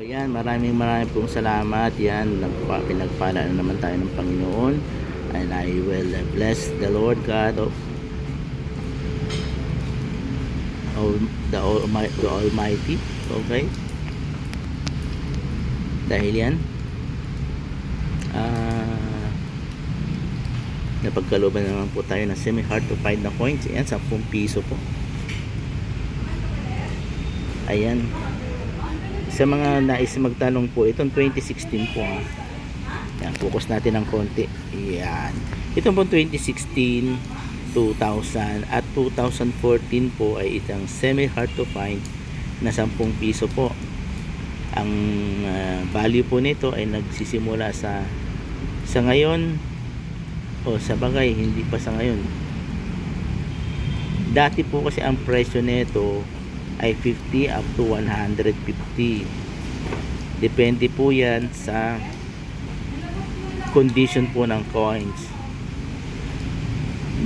yan, maraming pong salamat. Yan, pinagpala na naman tayo ng Panginoon. And I will bless the Lord God of the Almighty. Okay? Dahil yan, napagkalooban naman po tayo ng semi-hard to find na coins. Ayan, 10 piso po. Ayan. Sa mga nais magtanong po, itong 2016 po ha. Ayan, focus natin ng konti. Ayan. Itong po 2016, 2000 at 2014 po ay itong semi-hard to find na 10 piso po. Ang value po nito ay nagsisimula sa ngayon, o sa bagay, hindi pa sa ngayon. Dati po kasi ang presyo nito ay 50 up to 150. Depende po yan sa condition po ng coins.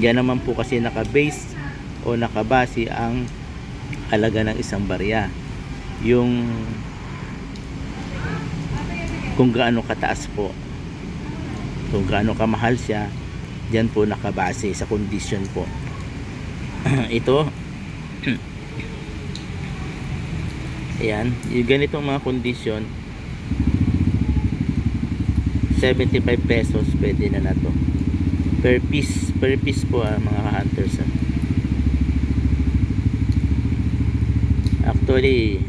Yan naman po kasi nakabase o nakabase ang halaga ng isang barya. Yung kung gaano kataas po, kung gaano kamahal siya, diyan po nakabase sa condition po. Ito ayan, yung ganitong mga condition, 75 pesos pwede na to per piece po mga hunters. Actually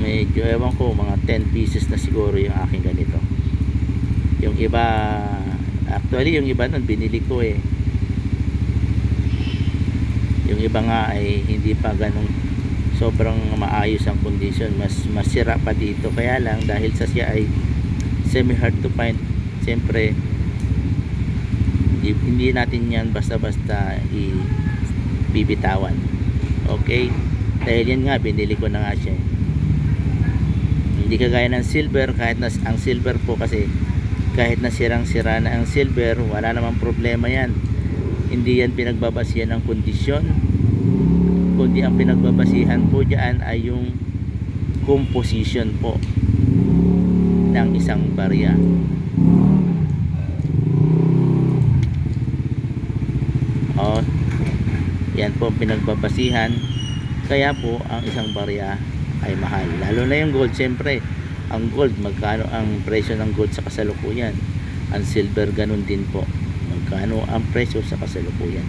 medyo ewan ko, mga 10 pieces na siguro yung aking ganito. Yung iba, actually yung iba nun binili ko eh. Yung iba nga ay hindi pa ganun sobrang maayos ang condition, mas masira pa dito. Kaya lang dahil sa siya ay semi hard to find, siyempre hindi natin yan basta-basta ibibitawan. Okay, dahil yan nga binili ko na nga siya. Hindi kagaya ng silver, kahit na ang silver po kasi kahit na sirang-sira na ang silver, wala namang problema yan. Hindi yan pinagbabasihan ng kondisyon, kundi ang pinagbabasihan po dyan ay yung composition po ng isang barya. O, yan po ang pinagbabasihan. Kaya po ang isang barya ay mahal. Lalo na yung gold, siyempre ang gold, magkano ang presyo ng gold sa kasalukuyan? Ang silver ganun din po, magkano ang presyo sa kasalukuyan?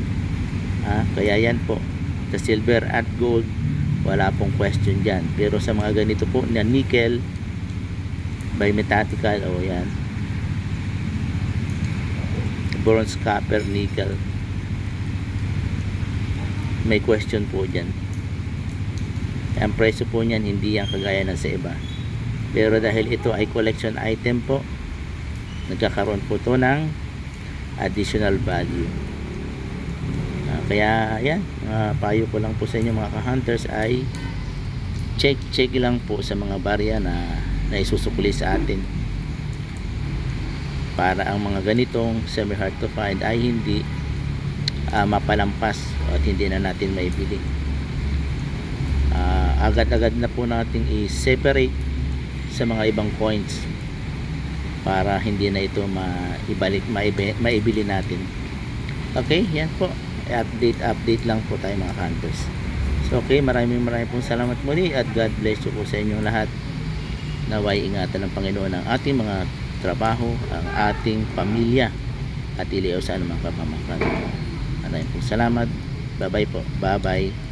Kaya yan po, sa silver at gold wala pong question dyan. Pero sa mga ganito po na nickel, bimetallical, o yan, bronze, copper, nickel, may question po dyan. Ang presyo po niyan hindi yan kagaya ng sa iba. Pero dahil ito ay collection item po, nagkakaroon po ito ng additional value. Kaya yan, payo ko lang po sa inyo mga ka-hunters ay check lang po sa mga barya na isusukli sa atin, para ang mga ganitong semi hard to find ay hindi mapalampas at hindi na natin maibili. Agad-agad na po natin i-separate sa mga ibang coins para hindi na ito maibili natin. Okay, yan po, update lang po tayo mga hunters. So okay, maraming pong salamat muli at God bless you po sa inyong lahat. Naway ingatan ng Panginoon ang ating mga trabaho, ang ating pamilya, at iliyaw sa anumang kapamakan. Maraming pong salamat. Bye bye po. Bye bye.